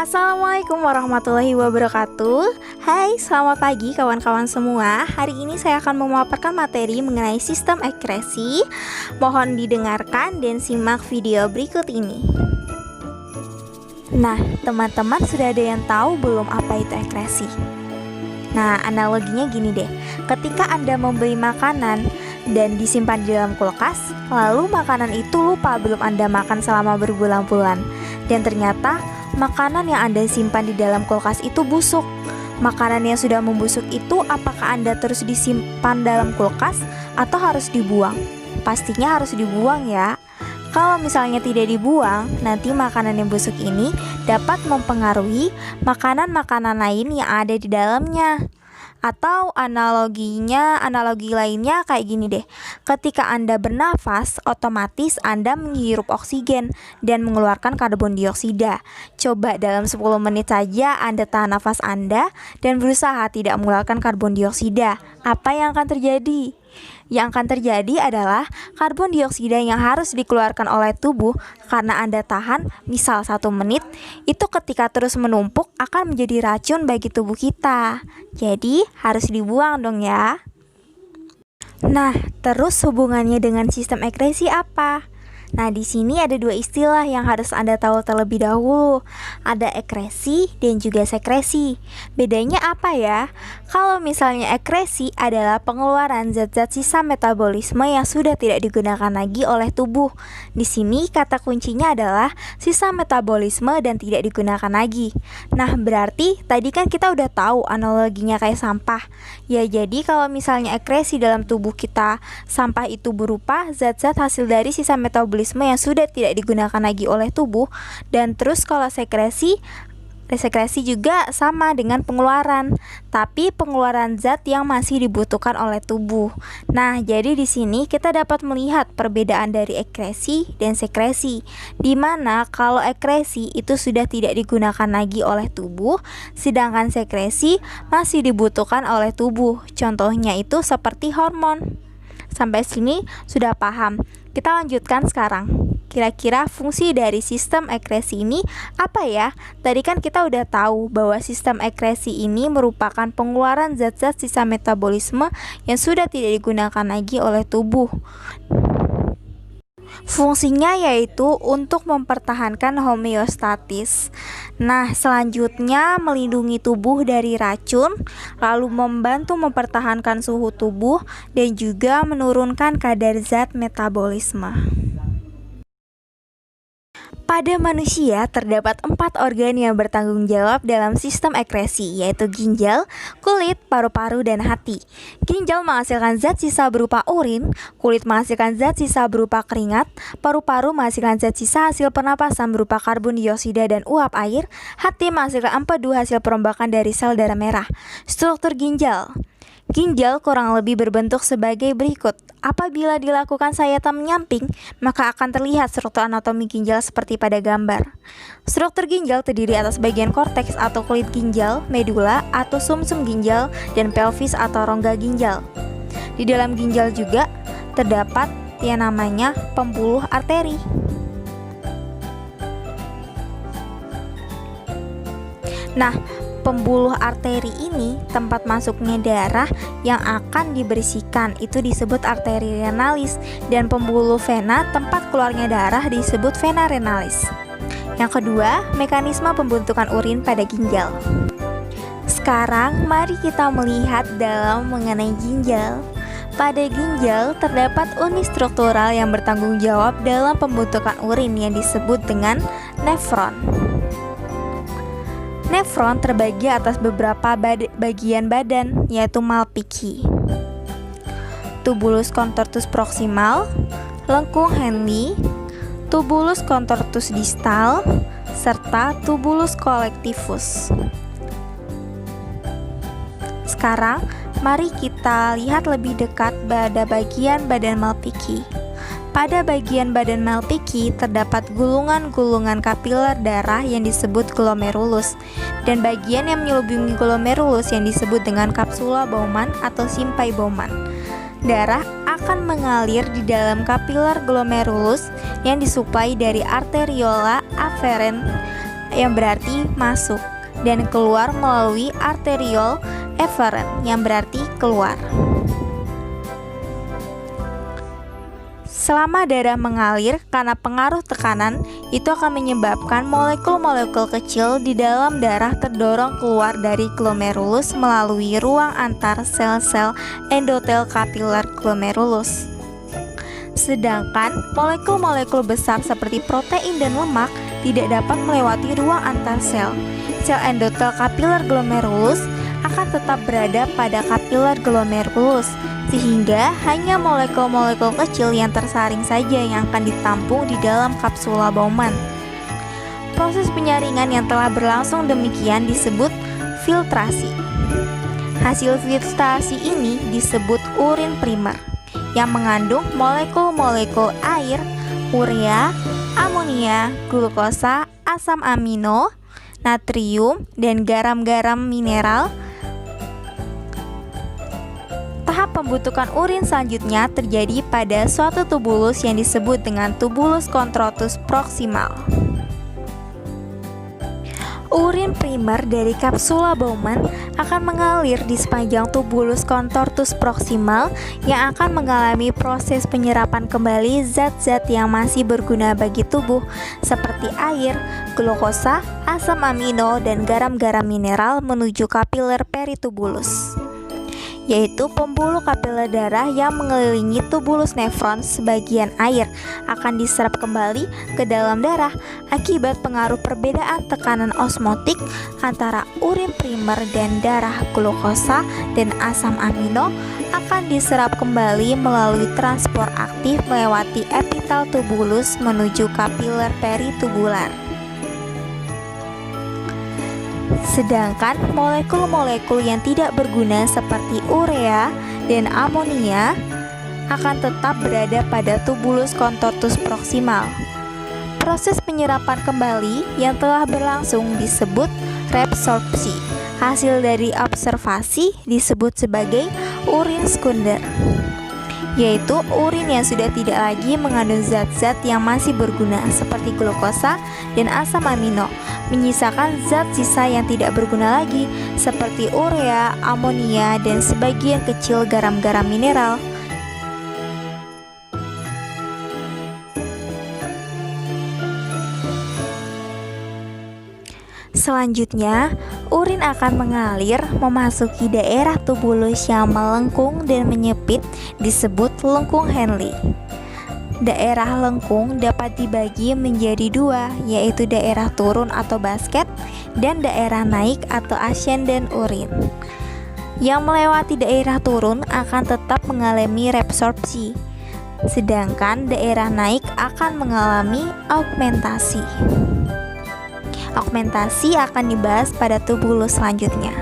Assalamualaikum warahmatullahi wabarakatuh. Hai, selamat pagi kawan-kawan semua. Hari ini saya akan memaparkan materi mengenai sistem akresi. Mohon didengarkan dan simak video berikut ini. Nah, teman-teman sudah ada yang tahu belum apa itu akresi? Nah, analoginya gini deh. Ketika Anda membeli makanan dan disimpan di dalam kulkas, lalu makanan itu lupa belum Anda makan selama berbulan-bulan, dan ternyata makanan yang Anda simpan di dalam kulkas itu busuk. Makanan yang sudah membusuk itu apakah Anda terus disimpan dalam kulkas atau harus dibuang? Pastinya harus dibuang ya. Kalau misalnya tidak dibuang, nanti makanan yang busuk ini dapat mempengaruhi makanan-makanan lain yang ada di dalamnya. Atau analogi lainnya kayak gini deh. Ketika Anda bernafas, otomatis Anda menghirup oksigen dan mengeluarkan karbon dioksida. Coba dalam 10 menit saja Anda tahan nafas Anda dan berusaha tidak mengeluarkan karbon dioksida. Apa yang akan terjadi? Yang akan terjadi adalah karbon dioksida yang harus dikeluarkan oleh tubuh karena Anda tahan misal 1 menit, itu ketika terus menumpuk akan menjadi racun bagi tubuh kita. Jadi harus dibuang dong ya. Nah, terus hubungannya dengan sistem akresi apa? Nah, di sini ada dua istilah yang harus Anda tahu terlebih dahulu. Ada akresi dan juga sekresi. Bedanya apa ya? Kalau misalnya akresi adalah pengeluaran zat-zat sisa metabolisme yang sudah tidak digunakan lagi oleh tubuh. Di sini kata kuncinya adalah sisa metabolisme dan tidak digunakan lagi. Nah, berarti tadi kan kita udah tahu analoginya kayak sampah. Ya, jadi kalau misalnya akresi dalam tubuh kita, sampah itu berupa zat-zat hasil dari sisa metabolisme yang sudah tidak digunakan lagi oleh tubuh. Dan terus kalau sekresi juga sama dengan pengeluaran, tapi pengeluaran zat yang masih dibutuhkan oleh tubuh. Nah, jadi di sini kita dapat melihat perbedaan dari akresi dan sekresi, di mana kalau akresi itu sudah tidak digunakan lagi oleh tubuh, sedangkan sekresi masih dibutuhkan oleh tubuh. Contohnya itu seperti hormon. Sampai sini sudah paham. Kita lanjutkan sekarang. Kira-kira fungsi dari sistem akresi ini apa ya? Tadi kan kita udah tahu bahwa sistem akresi ini merupakan pengeluaran zat-zat sisa metabolisme yang sudah tidak digunakan lagi oleh tubuh. Fungsinya yaitu untuk mempertahankan homeostatis. Nah, selanjutnya melindungi tubuh dari racun, lalu membantu mempertahankan suhu tubuh dan juga menurunkan kadar zat metabolisme. Pada manusia terdapat 4 organ yang bertanggung jawab dalam sistem akresi, yaitu ginjal, kulit, paru-paru, dan hati. Ginjal menghasilkan zat sisa berupa urin, kulit menghasilkan zat sisa berupa keringat, paru-paru menghasilkan zat sisa hasil pernapasan berupa karbon dioksida dan uap air, hati menghasilkan empedu hasil perombakan dari sel darah merah. Struktur ginjal. Ginjal kurang lebih berbentuk sebagai berikut. Apabila dilakukan sayatan menyamping, maka akan terlihat struktur anatomi ginjal seperti pada gambar. Struktur ginjal terdiri atas bagian korteks atau kulit ginjal, medula atau sumsum ginjal, dan pelvis atau rongga ginjal. Di dalam ginjal juga terdapat yang namanya pembuluh arteri. Nah, pembuluh arteri ini tempat masuknya darah yang akan dibersihkan, itu disebut arteri renalis, dan pembuluh vena tempat keluarnya darah disebut vena renalis. Yang kedua, mekanisme pembentukan urin pada ginjal. Sekarang mari kita melihat dalam mengenai ginjal. Pada ginjal terdapat unit struktural yang bertanggung jawab dalam pembentukan urin yang disebut dengan nefron. Nefron terbagi atas beberapa bagian badan, yaitu Malpighi, tubulus contortus proximal, lengkung Henle, tubulus contortus distal, serta tubulus collectivus. Sekarang, mari kita lihat lebih dekat pada bagian badan Malpighi. Pada bagian badan Malpighi terdapat gulungan-gulungan kapiler darah yang disebut glomerulus, dan bagian yang menyelubungi glomerulus yang disebut dengan kapsula Bowman atau simpai Bowman. Darah akan mengalir di dalam kapiler glomerulus yang disuplai dari arteriola afferent yang berarti masuk, dan keluar melalui arteriole efferent yang berarti keluar. Selama darah mengalir karena pengaruh tekanan, itu akan menyebabkan molekul-molekul kecil di dalam darah terdorong keluar dari glomerulus melalui ruang antar sel-sel endotel kapiler glomerulus. Sedangkan molekul-molekul besar seperti protein dan lemak tidak dapat melewati ruang antar sel. Sel endotel kapiler glomerulus akan tetap berada pada kapiler glomerulus, sehingga hanya molekul-molekul kecil yang tersaring saja yang akan ditampung di dalam kapsula Bowman. Proses penyaringan yang telah berlangsung demikian disebut filtrasi. Hasil filtrasi ini disebut urin primer, yang mengandung molekul-molekul air, urea, amonia, glukosa, asam amino, natrium, dan garam-garam mineral. Tahap pembentukan urin selanjutnya terjadi pada suatu tubulus yang disebut dengan tubulus contortus proximal. Urin primer dari kapsula Bowman akan mengalir di sepanjang tubulus contortus proximal yang akan mengalami proses penyerapan kembali zat-zat yang masih berguna bagi tubuh seperti air, glukosa, asam amino, dan garam-garam mineral menuju kapiler peritubulus, yaitu pembuluh kapiler darah yang mengelilingi tubulus nefron. Sebagian air akan diserap kembali ke dalam darah akibat pengaruh perbedaan tekanan osmotik antara urin primer dan darah. Glukosa dan asam amino akan diserap kembali melalui transport aktif melewati epitel tubulus menuju kapiler peritubular. Sedangkan molekul-molekul yang tidak berguna seperti urea dan amonia akan tetap berada pada tubulus contortus proximal. Proses penyerapan kembali yang telah berlangsung disebut reabsorpsi. Hasil dari observasi disebut sebagai urin sekunder, yaitu urin yang sudah tidak lagi mengandung zat-zat yang masih berguna seperti glukosa dan asam amino, menyisakan zat sisa yang tidak berguna lagi seperti urea, amonia, dan sebagian kecil garam-garam mineral. Selanjutnya, urin akan mengalir memasuki daerah tubulus yang melengkung dan menyempit disebut lengkung Henle. Daerah lengkung dapat dibagi menjadi dua, yaitu daerah turun atau basket dan daerah naik atau ascendant urin. Yang melewati daerah turun akan tetap mengalami reabsorpsi, sedangkan daerah naik akan mengalami augmentasi. Augmentasi akan dibahas pada tubulus selanjutnya.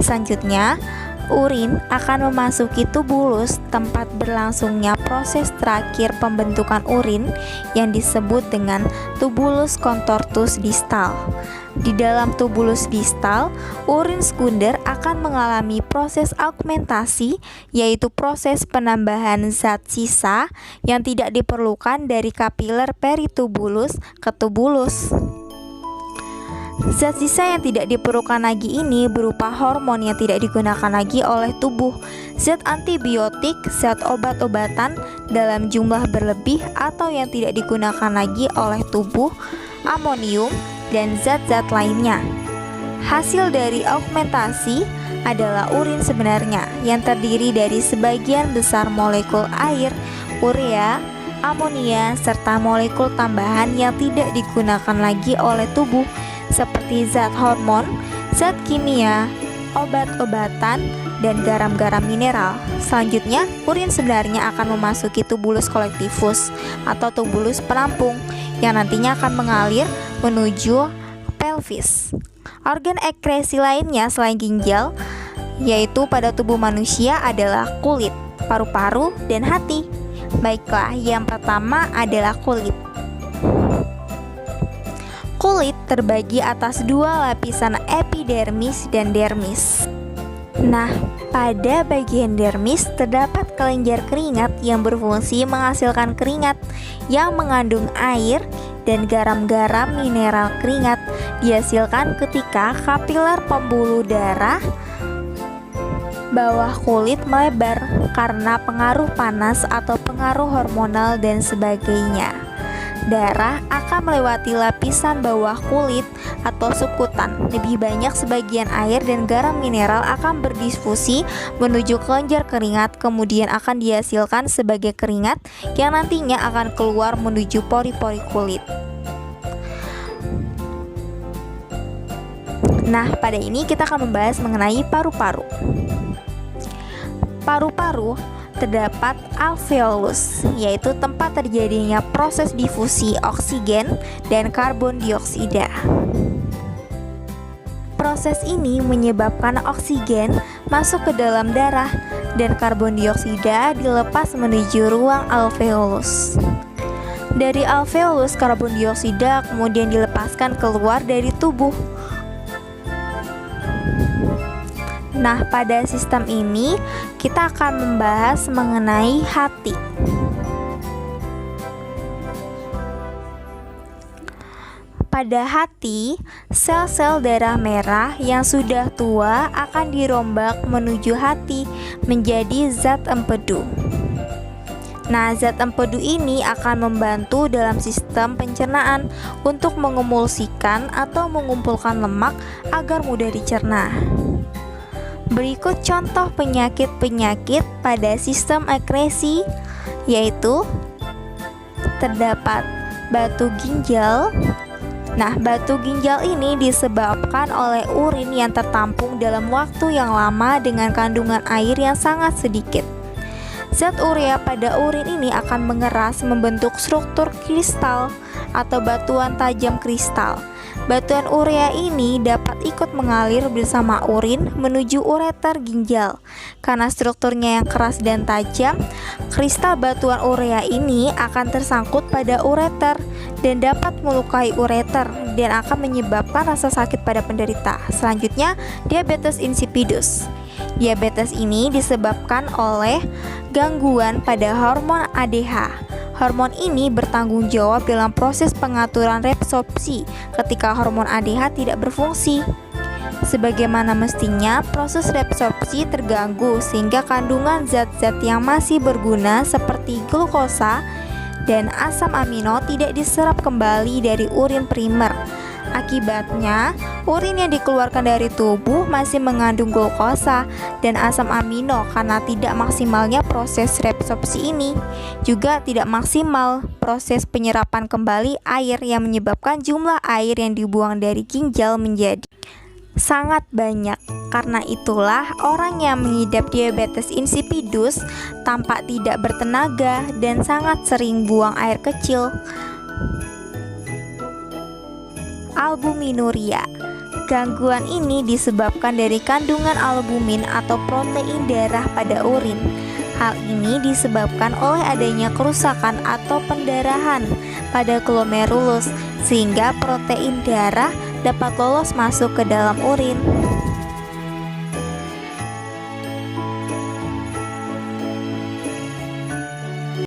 Selanjutnya, urin akan memasuki tubulus, tempat berlangsungnya proses terakhir pembentukan urin yang disebut dengan tubulus contortus distal. Di dalam tubulus distal, urin sekunder akan mengalami proses augmentasi, yaitu proses penambahan zat sisa yang tidak diperlukan dari kapiler peritubulus ke tubulus. Zat sisa yang tidak diperlukan lagi ini berupa hormon yang tidak digunakan lagi oleh tubuh, zat antibiotik, zat obat-obatan dalam jumlah berlebih atau yang tidak digunakan lagi oleh tubuh, amonium, dan zat-zat lainnya. Hasil dari augmentasi adalah urin sebenarnya yang terdiri dari sebagian besar molekul air, urea, amonia, serta molekul tambahan yang tidak digunakan lagi oleh tubuh seperti zat hormon, zat kimia, obat-obatan, dan garam-garam mineral. Selanjutnya, urin sebenarnya akan memasuki tubulus kolektivus atau tubulus penampung yang nantinya akan mengalir menuju pelvis. Organ ekskresi lainnya selain ginjal, yaitu pada tubuh manusia adalah kulit, paru-paru, dan hati. Baiklah, yang pertama adalah kulit. Kulit terbagi atas dua lapisan epidermis dan dermis. Nah, pada bagian dermis terdapat kelenjar keringat yang berfungsi menghasilkan keringat yang mengandung air dan garam-garam mineral keringat dihasilkan ketika kapiler pembuluh darah bawah kulit melebar karena pengaruh panas atau pengaruh hormonal dan sebagainya. Darah akan melewati lapisan bawah kulit atau sukutan. Lebih banyak sebagian air dan garam mineral akan berdifusi menuju kelenjar keringat, kemudian akan dihasilkan sebagai keringat yang nantinya akan keluar menuju pori-pori kulit. Nah, pada ini kita akan membahas mengenai paru-paru. Paru-paru terdapat alveolus, yaitu tempat terjadinya proses difusi oksigen dan karbon dioksida. Proses ini menyebabkan oksigen masuk ke dalam darah dan karbon dioksida dilepas menuju ruang alveolus. Dari alveolus, karbon dioksida kemudian dilepaskan keluar dari tubuh. Nah, pada sistem ini kita akan membahas mengenai hati. Pada hati, sel-sel darah merah yang sudah tua akan dirombak menuju hati menjadi zat empedu. Nah, zat empedu ini akan membantu dalam sistem pencernaan untuk mengemulsikan atau mengumpulkan lemak agar mudah dicerna. Berikut contoh penyakit-penyakit pada sistem ekskresi, yaitu terdapat batu ginjal. Nah, batu ginjal ini disebabkan oleh urin yang tertampung dalam waktu yang lama dengan kandungan air yang sangat sedikit. Zat urea pada urin ini akan mengeras membentuk struktur kristal atau batuan tajam kristal. Batuan urea ini dapat ikut mengalir bersama urin menuju ureter ginjal. Karena strukturnya yang keras dan tajam, kristal batuan urea ini akan tersangkut pada ureter dan dapat melukai ureter dan akan menyebabkan rasa sakit pada penderita. Selanjutnya, diabetes insipidus. Diabetes ini disebabkan oleh gangguan pada hormon ADH. Hormon ini bertanggung jawab dalam proses pengaturan reabsorpsi ketika hormon ADH tidak berfungsi. Sebagaimana mestinya, proses reabsorpsi terganggu sehingga kandungan zat-zat yang masih berguna seperti glukosa dan asam amino tidak diserap kembali dari urin primer. Akibatnya, urin yang dikeluarkan dari tubuh masih mengandung glukosa dan asam amino karena tidak maksimalnya proses reabsorpsi ini. Juga tidak maksimal proses penyerapan kembali air yang menyebabkan jumlah air yang dibuang dari ginjal menjadi sangat banyak. Karena itulah orang yang mengidap diabetes insipidus tampak tidak bertenaga dan sangat sering buang air kecil. Albuminuria. Gangguan ini disebabkan dari kandungan albumin atau protein darah pada urin. Hal ini disebabkan oleh adanya kerusakan atau pendarahan pada glomerulus sehingga protein darah dapat lolos masuk ke dalam urin.